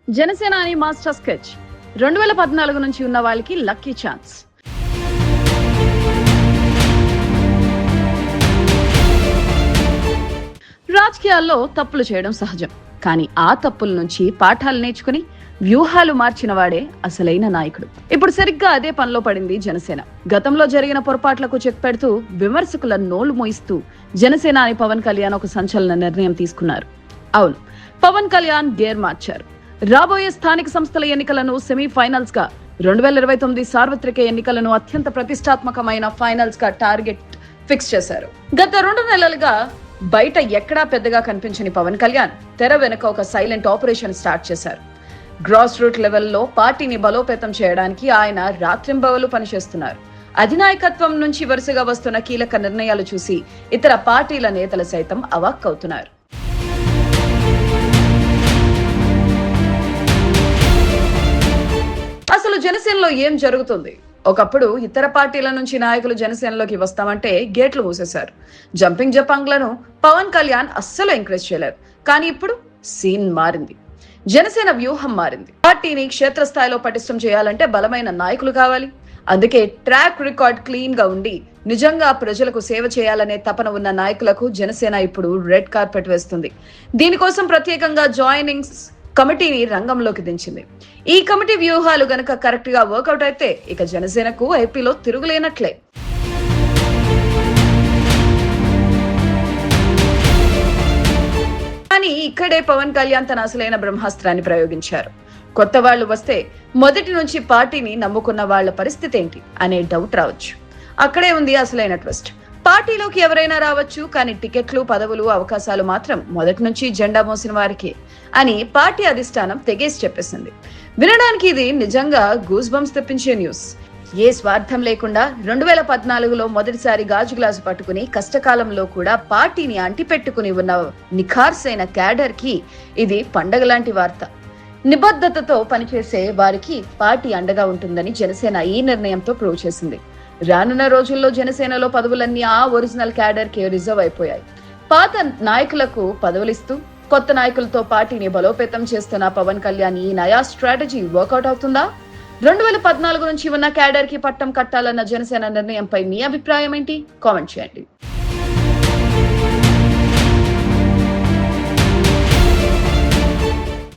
జనసేనాని master sketch 2014 నుంచి ఉన్న వాళ్ళకి లక్కీ ఛాన్స్. రాజకీయాల్లో తప్పులు చేయడం సహజం, కానీ ఆ తప్పుల నుంచి పాఠాలు నేర్చుకుని వ్యూహాలు మార్చిన వాడే అసలైన నాయకుడు. ఇప్పుడు సరిగ్గా అదే పనిలో పడింది జనసేన. గతంలో జరిగిన పొరపాట్లకు చెక్ పెడుతూ విమర్శకుల నోళ్లు మోయిస్తూ జనసేనాని పవన్ కళ్యాణ్ ఒక సంచలన నిర్ణయం తీసుకున్నారు. అవును, పవన్ కళ్యాణ్ గేర్ మార్చారు. రాబోయే స్థానిక సంస్థల ఎన్నికలను సెమీఫైనల్స్ గా, 2029 సార్వత్రిక ఎన్నికలను అత్యంత ప్రతిష్టాత్మకమైన ఫైనల్స్ గా టార్గెట్ ఫిక్స్ చేశారు. గత 2 నెలలుగా బయట ఎక్కడా పెద్దగా కనిపించని పవన్ కళ్యాణ్ తెర వెనుక ఒక సైలెంట్ ఆపరేషన్ స్టార్ట్ చేశారు. గ్రాస్ రూట్ లెవెల్లో పార్టీని బలోపేతం చేయడానికి ఆయన రాత్రింబవలు పనిచేస్తున్నారు. అధినాయకత్వం నుంచి వరుసగా వస్తున్న కీలక నిర్ణయాలు చూసి ఇతర పార్టీల నేతలు సైతం అవాక్కవుతున్నారు. అసలు జనసేనలో ఏం జరుగుతుంది? ఒకప్పుడు ఇతర పార్టీల నుంచి నాయకులు జనసేనలోకి వస్తామంటే గేట్లు మూసేశారు. జంపింగ్ జపాంగ్లను పవన్ కళ్యాణ్ అస్సలు ఎంకరేజ్ చేయలేరు. కానీ ఇప్పుడు సీన్ మారింది. జనసేన వ్యూహం మారింది. పార్టీని క్షేత్రస్థాయిలో పటిష్టం చేయాలంటే బలమైన నాయకులు కావాలి. అందుకే ట్రాక్ రికార్డ్ క్లీన్ గా ఉండి నిజంగా ప్రజలకు సేవ చేయాలనే తపన ఉన్న నాయకులకు జనసేన ఇప్పుడు రెడ్ కార్పెట్ వేస్తుంది. దీనికోసం ప్రత్యేకంగా జాయినింగ్స్ కమిటీని రంగంలోకి దించింది. ఈ కమిటీ వ్యూహాలు గనక కరెక్ట్ గా వర్కౌట్ అయితే ఇక జనసేనకు ఏపీలో తిరుగులేనట్లే. కానీ ఇక్కడే పవన్ కళ్యాణ్ తన అసలైన బ్రహ్మాస్త్రాన్ని ప్రయోగించారు. కొత్త వాళ్లు వస్తే మొదటి నుంచి పార్టీని నమ్ముకున్న వాళ్ల పరిస్థితి ఏంటి అనే డౌట్ రావచ్చు. అక్కడే ఉంది అసలైన ట్విస్ట్. పార్టీలోకి ఎవరైనా రావచ్చు, కానీ టికెట్లు, పదవులు, అవకాశాలు మాత్రం మొదటి నుంచి జెండా మోసిన వారికి అని పార్టీ అధిష్టానం తెగేసి చెప్పేసింది. వినడానికి ఇది నిజంగా గూస్ బంప్స్ తెప్పించే న్యూస్. ఏ స్వార్థం లేకుండా 2014లో మొదటిసారి గాజు గ్లాసు పట్టుకుని కష్టకాలంలో కూడా పార్టీని అంటిపెట్టుకుని ఉన్న నిఖార్సైన క్యాడర్ కి ఇది పండగ లాంటి వార్త. నిబద్ధతతో పనిచేసే వారికి పార్టీ అండగా ఉంటుందని జనసేన ఈ నిర్ణయంతో ప్రూవ్ చేసింది. రానున్న రోజుల్లో జనసేనలో పదవులన్నీ ఆ ఒరిజినల్ క్యాడర్ కి రిజర్వ్ అయిపోయాయి. పాత నాయకులకు పదవులిస్తూ కొత్త నాయకులతో పార్టీని బలోపేతం చేస్తున్న పవన్ కళ్యాణ్ ఈ నయా స్ట్రాటజీ వర్కౌట్ అవుతుందా? 2014 నుంచి ఉన్న క్యాడర్ కి పట్టం కట్టాలన్న జనసేన నిర్ణయంపై మీ అభిప్రాయం ఏంటి? కామెంట్ చేయండి.